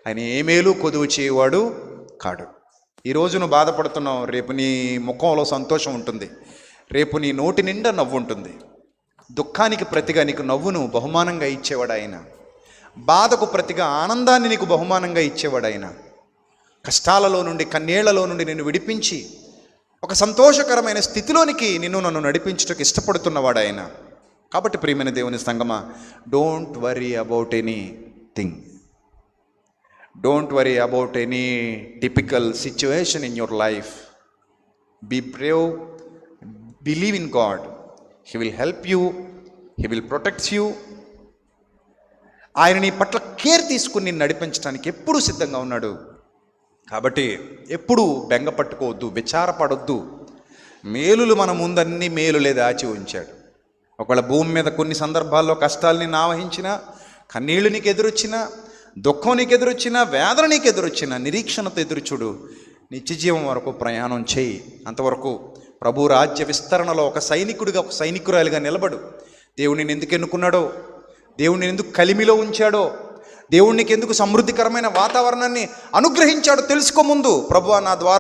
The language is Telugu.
ఆయన ఏ మేలు కొదువు చేయవాడు కాడు. ఈరోజు నువ్వు బాధపడుతున్నావు, రేపు నీ ముఖంలో సంతోషం ఉంటుంది, రేపు నీ నోటి నిండా నవ్వు ఉంటుంది. దుఃఖానికి ప్రతిగా నీకు నవ్వును బహుమానంగా ఇచ్చేవాడు ఆయన. బాధకు ప్రతిగా ఆనందాన్ని నీకు బహుమానంగా ఇచ్చేవాడు ఆయన. కష్టాలలో నుండి, కన్నీళ్లలో నుండి నిన్ను విడిపించి ఒక సంతోషకరమైన స్థితిలోనికి నన్ను నడిపించుటకు ఇష్టపడుతున్నవాడు ఆయన. కాబట్టి ప్రియమైన దేవుని సంగమా, don't worry about anything. Don't worry about any typical situation in your life. Be brave, believe in God. He will help you, he will protects you. ఆయన నీ పట్ల కేర్ తీసుకుని నిన్ను నడిపించడానికి ఎప్పుడూ సిద్ధంగా ఉన్నాడు. కాబట్టి ఎప్పుడూ బెంగ పట్టుకోవద్దు, విచారపడొద్దు. మేలులు మన ముందన్నీ మేలులే దాచి ఉంచాడు. ఒకవేళ భూమి మీద కొన్ని సందర్భాల్లో కష్టాలని ఆవహించినా, కన్నీళ్లు నీకు ఎదురొచ్చినా, దుఃఖం నీకు ఎదురొచ్చినా, వేదన నీకు ఎదురొచ్చినా, నిరీక్షణతో ఎదురుచూడు. నిత్యజీవం వరకు ప్రయాణం చేయి. అంతవరకు ప్రభు రాజ్య విస్తరణలో ఒక సైనికుడిగా, ఒక సైనికురాలిగా నిలబడు. దేవుడిని ఎందుకు ఎన్నుకున్నాడో, దేవుడిని ఎందుకు కలిమిలో ఉంచాడో, దేవుడికి ఎందుకు సమృద్ధికరమైన వాతావరణాన్ని అనుగ్రహించాడో తెలుసుకో ముందు. ప్రభువా, నా ద్వారా